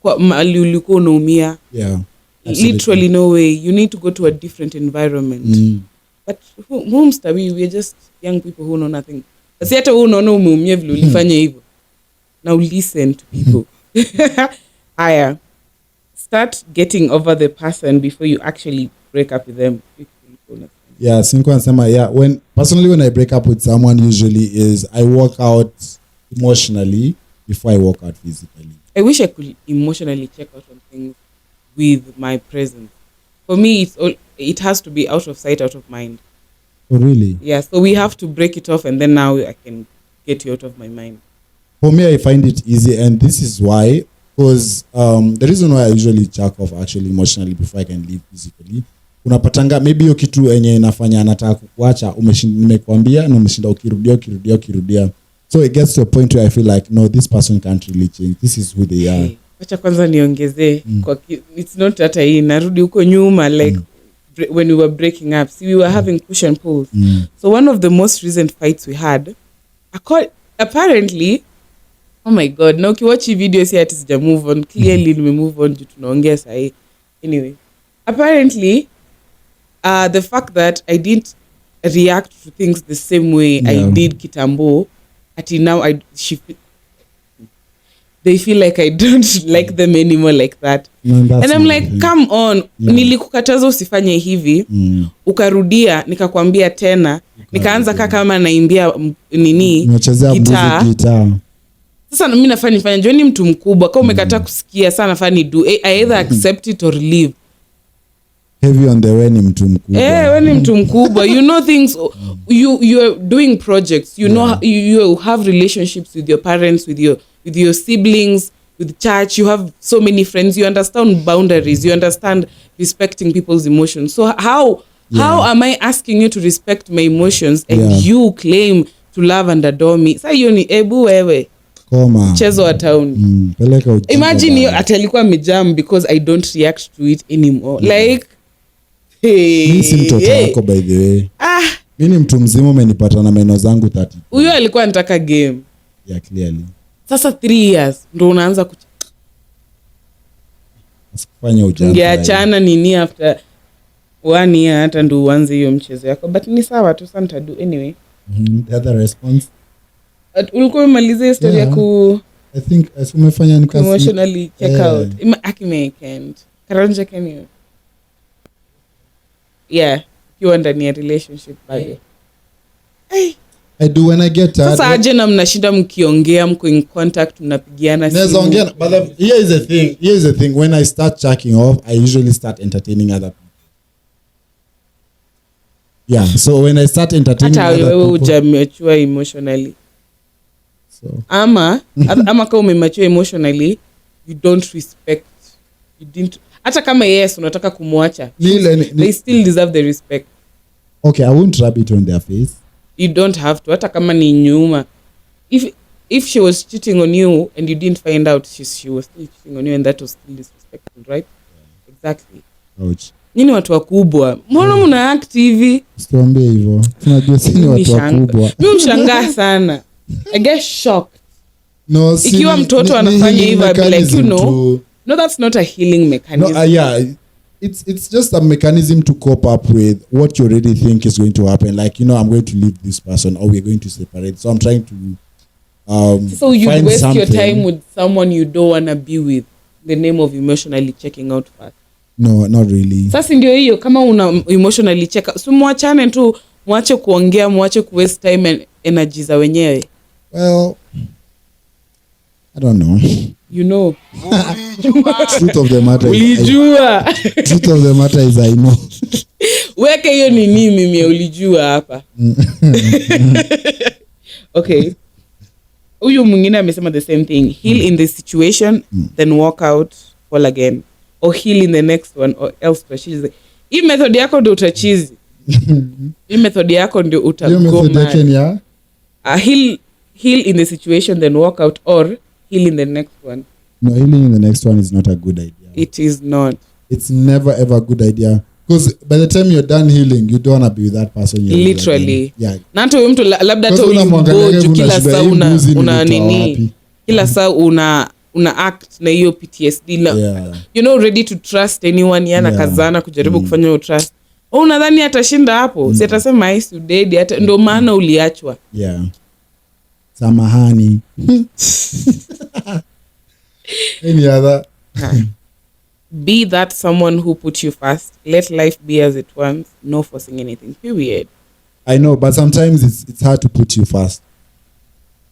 kwa mali ulikuwa unaumia. Yeah. Literally no way. You need to go to a different environment. But we're just young people who know nothing. Kasi hata unaona umeumia vile ulifanya hivyo. Now listen to people. Aya. Start getting over the person before you actually break up with them. Yeah, Sinko anasema, when I break up with someone usually is I walk out emotionally before I walk out physically. I wish I could emotionally check out on things with my presence. For me, it has to be out of sight, out of mind. Oh, really? Yeah, so we have to break it off and then now I can get you out of my mind. For me, I find it easy, and this is why, because the reason why I usually check off actually emotionally before I can leave physically, unapatanga maybe hiyo kitu enye inafanya anataka kukuacha, nimekuambia na umeshinda ukirudia. So it gets to a point where I feel like, no, this person can't really change. This is who they are. Acha kwanza niongezee. It's not hata hii. Narudi huko nyuma, like when we were breaking up. See, we were having push and pulls. So one of the most recent fights we had, apparently, oh my God, na ukiwatch hii video si ati sija move on. Clearly nime move on juu tunaongea sahi. Anyway, apparently, the fact that I didn't react to things the same way I did kitambo, ati now they feel like I don't like them anymore like that. And I'm like, come on, nilikukataza usifanye hivi, ukarudia, nikakwambia tena, nikaanza kama naimbia gitaa. Sasa mimi nafanya joni mtu mkubwa, kama umekataa kusikia sana nafanya do I either accept it or leave. Heavy on the way ni mtu mkubwa. Wewe ni mtu mkubwa. You know things, you are doing projects. You know you have relationships with your parents, with your siblings, with church. You have so many friends. You understand boundaries. You understand respecting people's emotions. So how am I asking you to respect my emotions and you claim to love and adore me? Sasa hiyo ni ebu wewe. Koma. Mchezo wa town. Imagine you atalikuwa mijam because I don't react to it anymore. Like mimi si mtoto wako by the way. Mimi ni mtu mzima, umenipata na meno zangu 30. Huyo alikuwa anataka game. Yeah, clearly. Sasa 3 years ndo unaanza Asikufanya ujanja. Tungeachana nini after 1 year hata ndo uanze hiyo mchezo yako, but ni sawa tu, sasa nitadu anyway. The other response, ulikuwa umaliza historia ku I think umefanya nikasi emotionally check out. Akime can't. Karanja can you? Yeah, you are ndani ya relationship bado. I do when I get tired. Sasa aje na mnashinda mkiongea, mko in contact, mnapigiana simu. Naweza ongea, but here is the thing, when I start checking off, I usually start entertaining other people. Yeah, so when I start entertaining other people, wewe hujamachua emotionally. So Ama kama umemachua emotionally, you don't respect. You didn't, hata kama yes unataka kumwacha, they still deserve the respect. Okay, I won't rub it on their face. You don't have to, hata kama ni nyuma. If she was cheating on you and you didn't find out, she was still cheating on you, and that was still disrespectful, right? Yeah. Exactly. Ouch. Nini watu wakubwa? Mbona mna act hivi? Usiambie hivyo. Tunajua sisi ni watu wakubwa. Mimi mshangaa sana. I get shocked. No, ikiwa mtoto anafanya hivyo, like, you know, no, that's not a healing mechanism. No, yeah, it's just a mechanism to cope up with what you already think is going to happen. Like, you know, I'm going to leave this person, or we're going to separate. So I'm trying to so you find waste something. your time with someone you don't want to be with, the name of emotionally checking out first. No, not really. Sasa ndio hiyo, kama una emotionally check, so muachane tu, muache kuongea, muache ku waste time and energy za wenyewe. Well, I don't know. You know. Truth of the matter ulijua. Truth of the matter is I know. Weke hiyo ni mimi ulijua hapa. Okay. Huyu mwingine amesema the same thing. Heal in the situation, then walk out, fall again. Or heal in the next one, or else utachizi. Hii method yako ndio utachizi. Hii method yako ndio utago mad. Heal in the situation, then walk out, or heal in the next one. No, healing in the next one is not a good idea. It is not. It's never ever a good idea. Because by the time you're done healing, you don't want to be with that person. Literally. Yeah. Na hata huyo mtu labda hata ulimboju kila saa una nini. Kila saa una act na hiyo PTSD. You're not ready to trust anyone. Yana kazana kujaribu kufanya hiyo trust. Unadhani atashinda hapo? Si atasema I you dead, hata ndio maana uliachwa. Yeah. Samahani. Any other? Be that someone who put you first. Let life be as it wants. No forcing anything. Period. I know, but sometimes it's hard to put you first.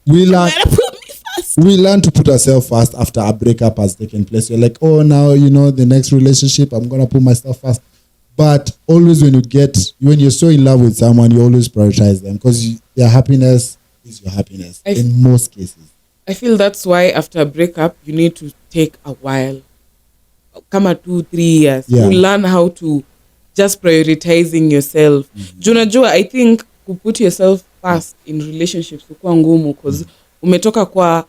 We learn to put ourselves first after a breakup has taken place. You're like, oh, now, you know, the next relationship, I'm going to put myself first. But always when you're so in love with someone, you always prioritize them because their happiness is your happiness in most cases. I feel that's why after a breakup, you need to take a while. Kama 2-3 years. Yeah. You learn how to just prioritizing yourself. Junajua, I think to put yourself first in relationships ukua ngumu because umetoka kwa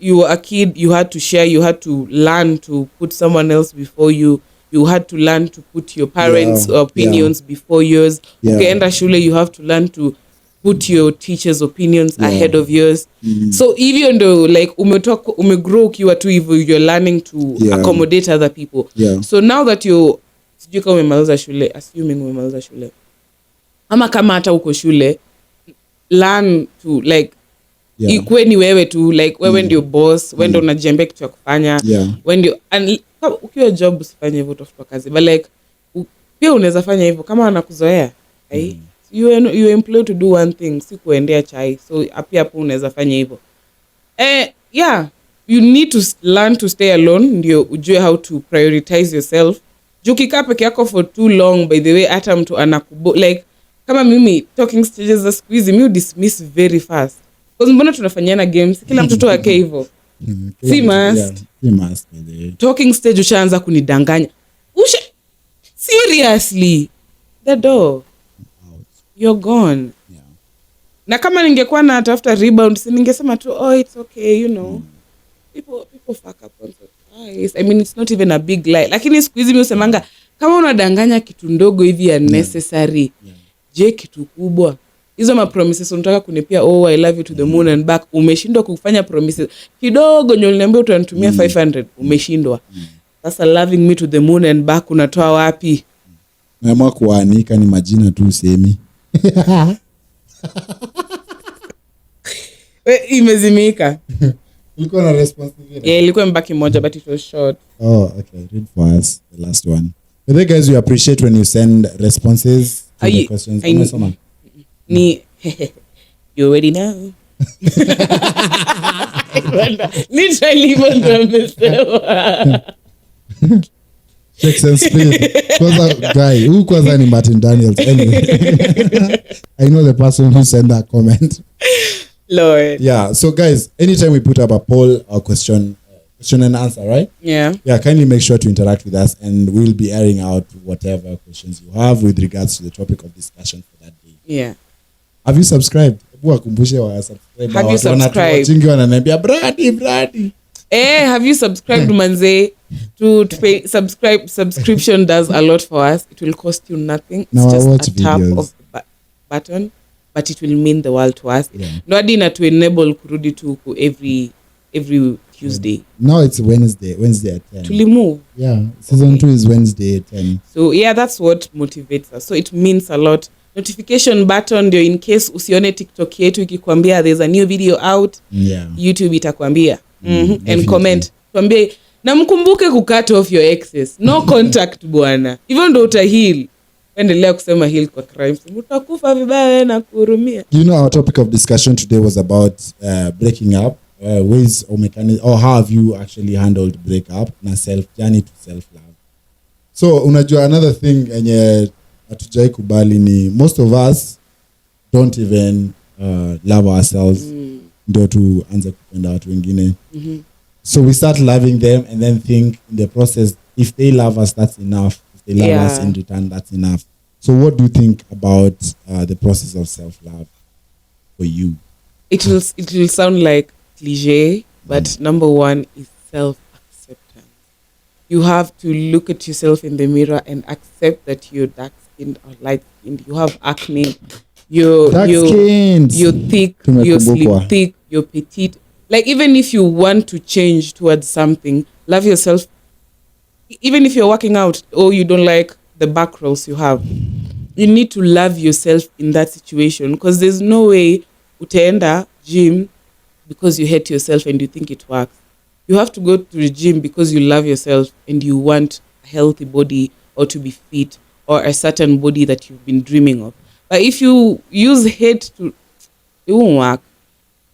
you were a kid, you had to share, you had to learn to put someone else before you. You had to learn to put your parents' opinions before yours. Ukienda shule, you have to learn to put your teachers' opinions ahead of yours. So even though like umegrow ukiwa tu hivyo, you're learning to accommodate other people. So now that sijui kama umemaliza shule, assuming umemaliza shule, ama kama hata uko shule, learn to like ikuwe ni wewe tu, like wewe ndio boss, wewe ndio unajiambia kitu ya kufanya, wewe ndio, ukiwa job usifanye hivyo, utafuta kazi, but like pia unaweza fanya hivyo kama anakuzoea. You employed to do one thing, si kuendea chai, so pia hapo unaweza fanya hivyo. You need to learn to stay alone, ndio ujue how to prioritize yourself. Juu ukikaa peke yako for too long, by the way, hata mtu like kama mimi talking stages za siku hizi mi dismiss very fast. Because mbona tunafanyana games, kila mtoto wake hivyo. Si must. Talking stage ushaanza kunidanganya. Seriously. The door. You're gone. Na kama ningekuwa na tafuta rebound, si ningesema tu, oh, it's okay, you know. People fuck up once or twice. I mean, it's not even a big lie. Lakini siku hizi mimi usemanga, kama unadanganya kitu ndogo hivi unnecessary, je kitu kubwa? Hizo ma promises unataka kunipia, oh, I love you to the moon and back, umeshindwa kufanya promises. Kidogo nyo uliniambia utanitumia 500, umeshindwa. Sasa loving me to the moon and back unatoa wapi? Naamua kuanika ni majina tu usemi. Imezimika. Ilikuwa na response nyingine. Yeah, ilikuwa mbaki moja but it was short. Oh, okay. Read for us the last one. But then guys, we appreciate when you send responses to the questions. Ni you already know. Literally amesema. Checks and speed. Kwanza guy, who kwanza ni Martin Daniels? Anyway. I know the person who sent that comment. Lord. Yeah. So guys, anytime we put up a poll or question and answer, right? Yeah. Yeah, kindly make sure to interact with us and we'll be airing out whatever questions you have with regards to the topic of discussion for that day. Yeah. Have you subscribed? Subscribe. Have you subscribed? Wananiambia Brady. Have you subscribed, manze? To pay subscription does a lot for us. It will cost you nothing. It's No, I watch just a tap videos. of the button, but it will mean the world to us. Yeah. No adina to enable kurudi to every Tuesday. Now it's Wednesday at 10. To remove. Yeah, season 2 is Wednesday at 10. So yeah, that's what motivates us. So it means a lot. Notification button ndio in case usione TikTok yetu ikikwambia there's a new video out. Yeah. YouTube itakwambia. And Definitely. comment. Tuambie na mkumbuke kucut off your exes. No contact bwana. Hivyo ndio utahil. Endelea kusema heal kwa crimes. Utakufa vibaya na kuhurumia. You know, our topic of discussion today was about breaking up, ways or mechanisms, or how have you actually handled breakup na journey to self-love. So, unajua another thing enye hatujai kubali ni most of us don't even love ourselves. Ndio tuanze kupenda watu wengine. So we start loving them and then think in the process, if they love us, that's enough. If they love us in return, that's enough. So what do you think about the process of self-love for you? It will sound like cliche, but number one is self-acceptance. You have to look at yourself in the mirror and accept that you're dark-skinned or light-skinned. You have acne. You're thick. You're slim thick. You're petite. Like, even if you want to change towards something, love yourself. Even if you're working out or you don't like the back rolls you have, you need to love yourself in that situation, because there's no way utaenda gym because you hate yourself and you think it works. You have to go to the gym because you love yourself and you want a healthy body or to be fit or a certain body that you've been dreaming of. But if you use hate it won't work.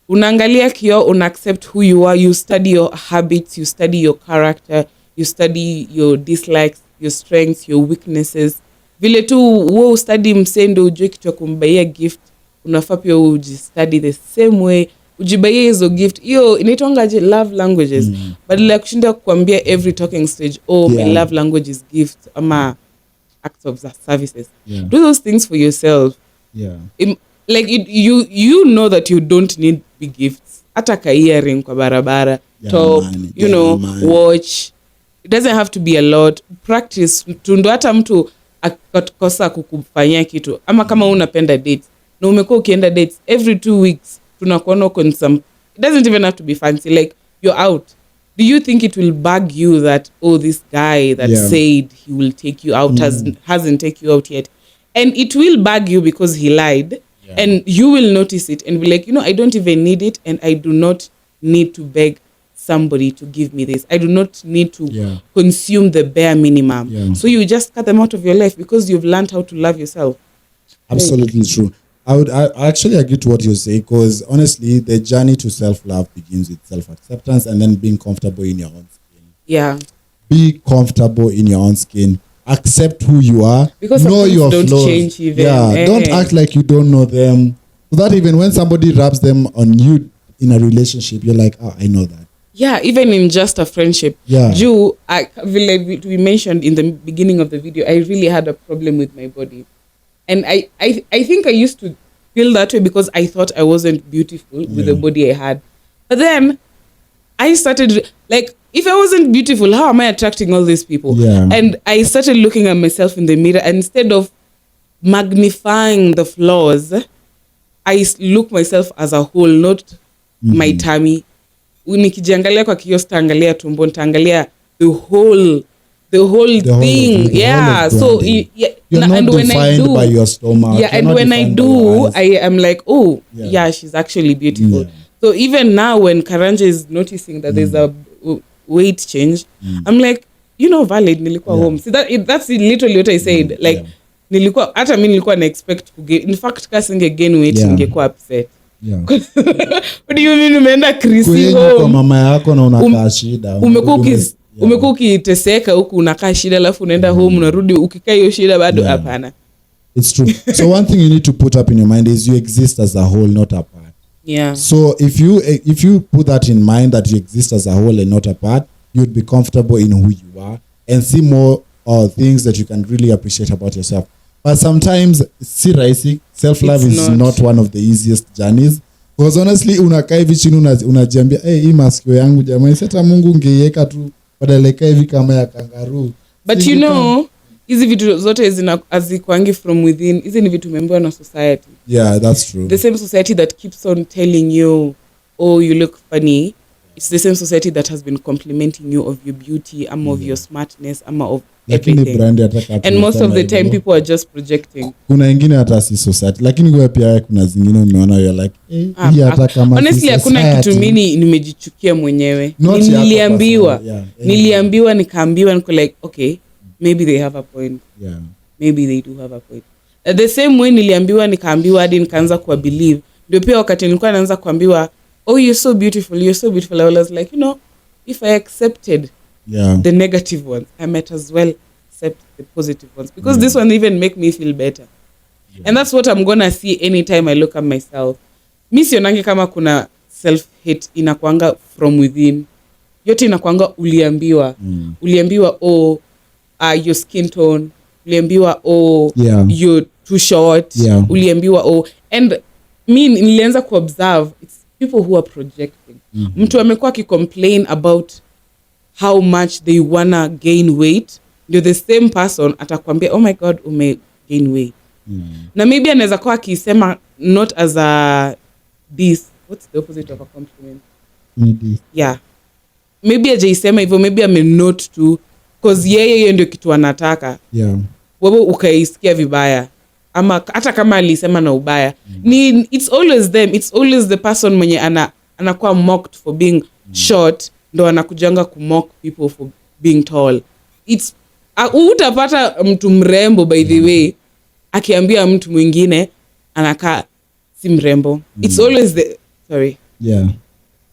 Unaangalia kioo, una-accept who you are, you study your habits, you study your character, you study your dislikes, your strengths, your weaknesses. Vile tu wewe ustudy msee ndio ujue kitu ya kumbaia gift, unafaa pia ujistudy the same way, ujibaie hizo gift. Hiyo inaitwangaje? Love languages. Badala ya kushinda kukwambia every talking stage, my love language is gift ama acts of services. Do those things for yourself. Like you know that you don't need big gifts. Hata ka earring kwa barabara, top, watch. It doesn't have to be a lot. Practice. Tundo hata mtu akakosa kukufanyia kitu. Ama kama unapenda dates. Na umekuwa ukienda dates every 2 weeks. Tunakuona on some. It doesn't even have to be fancy. Like, you're out. Do you think it will bug you that, this guy that said he will take you out hasn't take you out yet? And it will bug you because he lied. And you will notice it and be like, I don't even need it, and I do not need to beg somebody to give me this. I do not need to consume the bare minimum. So you just cut them out of your life because you've learned how to love yourself. Absolutely true. I actually agree to what you say, because honestly, the journey to self-love begins with self-acceptance and then being comfortable in your own skin. Yeah. Be comfortable in your own skin. Accept who you are. Because know your don't flaws. Change even. Don't act like you don't know them. So that even when somebody rubs them on you in a relationship, you're like, I know that. Yeah, even in just a friendship. Yeah. We mentioned in the beginning of the video, I really had a problem with my body. And I think I used to feel that way because I thought I wasn't beautiful with the body I had. But then I started, if I wasn't beautiful, how am I attracting all these people? Yeah. And I started looking at myself in the mirror, and instead of magnifying the flaws, I look myself as a whole, not my tummy. Nikijiangalia kwa kioo, sitaangalia tumbo, nitaangalia the whole thing. Yeah. So you're not and when I defined do, by your stomach. yeah, and when I do, I am like, oh, yeah, she's actually beautiful. Yeah. So even now, when Karanja is noticing that there's a weight change, I'm like, valid. Nilikuwa home. See that's literally what I said. Like, nilikuwa hata mimi nilikuwa na expect to gain. In fact, kasi gain weight, ningekuwa upset. Yeah. What do you mean umeenda Chrissy home? Kwa mama yako na unakaa shida. Umekuwa ukiteseka huku unakaa shida alafu unaenda home unarudi ukikaa hiyo shida bado hapana. It's true. So one thing you need to put up in your mind is you exist as a whole, not a part. Yeah. So if you put that in mind, that you exist as a whole and not a part, you'd be comfortable in who you are and see more things that you can really appreciate about yourself. But sometimes self-love is not one of the easiest journeys. Because honestly, unakaa hivi chini unajiambia, hii masikio yangu jamani, sasa Mungu ungeiweka tu badala kaa hivi kama ya kangaroo. But hizi vitu zote hazikwangi from within. Hizi ni vitu umeambiwa na society. Yeah, that's true. The same society that keeps on telling you, oh, you look funny. It's the same society that has been complimenting you of your beauty, of your smartness, of everything. And most of the time people are just projecting. Kuna ingine hata si society, lakini wewe pia kuna zingine umeona you're like, hii hata kama honestly hakuna kitu mimi nimejichukia mwenyewe. Niliambiwa nikaambiwa niko like, okay, maybe they have a point. Yeah. Maybe they do have a point. The same way niliambiwa nikaambiwa hadi nikaanza kuwa believe. Ndio pia wakati nilikuwa naanza kuambiwa, oh, you're so beautiful, I was like, if I accepted the negative ones, I might as well accept the positive ones, because this one even make me feel better. And that's what I'm gonna see anytime I look at myself. Mi sionangi kama kuna self-hate inakuanga from within. Yote inakuanga uliambiwa. Uliambiwa, oh, your skin tone. Uliambiwa, oh, you're too short. Uliambiwa, oh. And mi nilianza kuobserve, it's people who are projecting. Mtu amekuwa akicomplain about how much they wanna gain weight. Ndio the same person atakwambia, oh my God, ume gain weight. Na maybe anaweza kuwa akisema not as a this. What's the opposite of a compliment? Yeah. Maybe ajaisema hivyo, maybe amenot to, cause yeye ndio kitu anataka. Wewe ukaisikia vibaya. Ama hata kama alisema na ubaya. It's always them. It's always the person mwenye anakuwa mocked for being short, ndo anakujanga kumock people for being tall. Utapata mtu mrembo, by the way, akiambia mtu mwingine anakaa si mrembo. It's always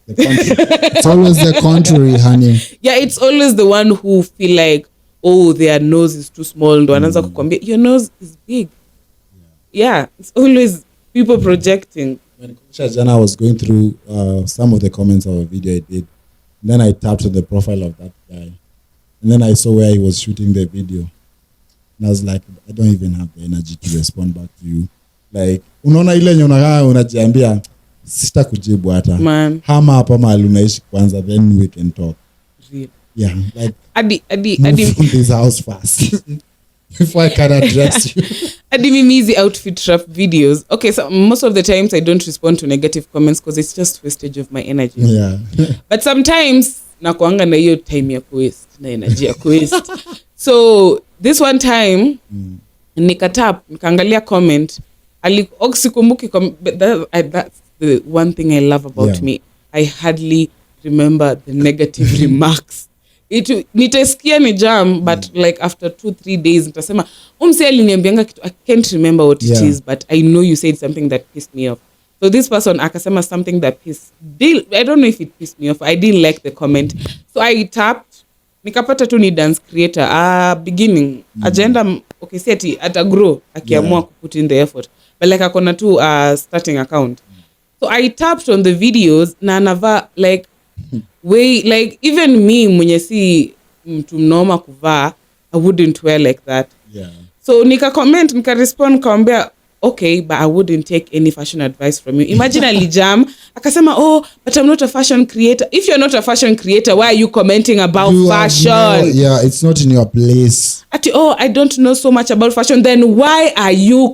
it's always the contrary, honey. Yeah, it's always the one who feel like, oh, their nose is too small, ndo anaanza kukwambia your nose is big. Yeah, it's always people projecting. When Jana, I was going through some of the comments of a video I did, and then I tapped on the profile of that guy, and then I saw where he was shooting the video, and I was like, I don't even have the energy to respond back to you. Like, unaona ile nyona unajiambia sita kujibu hata. Hama hapa mahali unaishi kwanza, then we can talk. Real. Yeah, like Adi from this house fast. Before I can address you. Adi mimi hizi outfit trap videos. Okay, so most of the times I don't respond to negative comments because it's just wastage of my energy. Yeah. But sometimes nakuanga na hiyo time ya kuwaste, na energy ya kuwaste. So this one time nikaangalia comment, sikumbuki that's the one thing I love about me. I hardly remember the negative remarks. Nitasikia ni jam, but like after 2-3 days nitasema umse aliniambianga kitu, I can't remember what it is, but I know you said something that pissed me off. So this person akasema something that I don't know if it pissed me off. I didn't like the comment. So I tapped, nikapata tu ni dance creator. Beginning agenda, okay, see ata grow akiamua put in the effort, but like akona tu starting account. So I tapped on the videos na anava like way, like even me mwenye si mtu mnoma kuvaa, I wouldn't wear like that. So nika comment, nika respond, kaambia okay, but I wouldn't take any fashion advice from you. Imagine alijam akasema, oh, but I'm not a fashion creator. If you're not a fashion creator, why are you commenting about fashion? It's not in your place. I don't know so much about fashion. Then why are you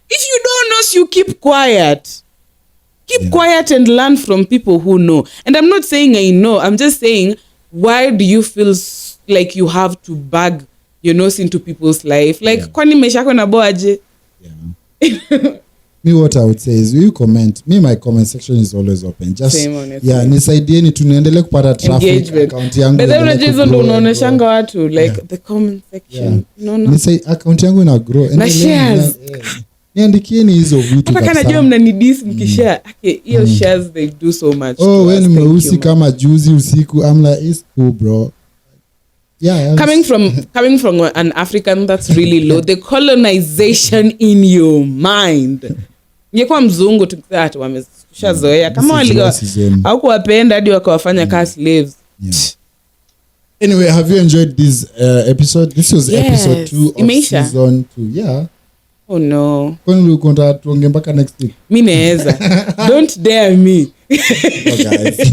if you don't know, so you keep quiet. Keep quiet and learn from people who know. And I'm not saying I know. I'm just saying why do you feel like you have to bag your nose into people's life? Like, kwani maisha yako inaboaje? Yeah. Me, what I would say is, you comment. Me, my comment section is always open. Just Same, honestly. yeah, nisaidieni tunaendelea kupata traffic Engagement. account yangu. But then iendelee unajua hizo kugrow ndo and unaoneshanga grow. watu like the comment section. No. Nisai account yangu ina grow. Na shares. Niandikieni hizo vitu Hata kana najua mnanidis mkishare. Okay, hiyo shares they do so much. Oh, wewe ni mweusi kama juzi usiku. I'm like, it's cool, bro. Yeah. Coming from an African, that's really low. The colonization in your mind. Ingekuwa mzungu tukisema ati wameshazoea kama waliga au kuwapenda hadi wakawafanya kaa slaves. Yeah. Anyway, have you enjoyed this episode? This was episode 2 of Imeisha. season 2. Yeah. Oh no. Kwani ulikuwa tuongee mpaka next week? Mimi naweza. Don't dare me. Oh, guys.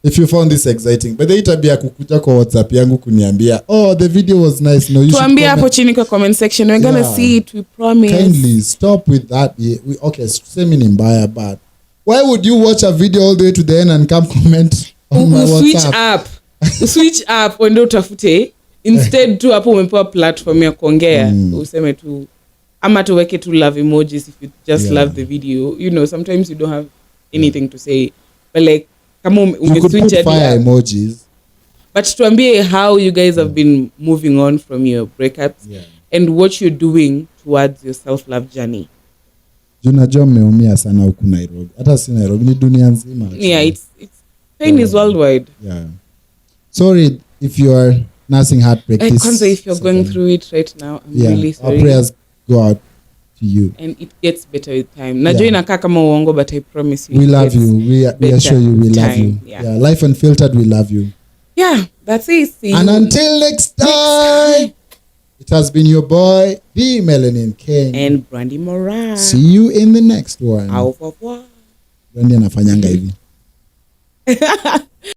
If you found this exciting, but the itabia kukuja kwa WhatsApp yangu kuniambia, oh, the video was nice. No, you should tuambie hapo chini kwa comment section. We're gonna see it, we promise. Kindly stop with that. Okay, semi ni mbaya, but why would you watch a video all the way to the end and come comment on my WhatsApp? Switch up wende utafute instead tu hapo umepewa platform ya kuongea useme tu ama tuweke tu love emojis if you just love the video. You know, sometimes you don't have anything to say, but like kama umeswitch fire emojis. But tuambie how you guys have been moving on from your breakups and what you're doing towards your self-love journey. Junajua mmeumia sana huku Nairobi. Hata si Nairobi, ni dunia nzima. Yeah, it's pain is worldwide. Yeah. Sorry if you are nursing heartbreak. If you're going through it right now, I'm really sorry. Our prayers go out to you. And it gets better with time. Najua inakaa kama uongo, but I promise you. We love you. We assure you we love you. Yeah. Life Unfiltered, we love you. Yeah, that's it. See and you. Until next time, it has been your boy, the Melanin King. And Brandy Moran. See you in the next one. Au revoir. Brandy anafanyanga hivi.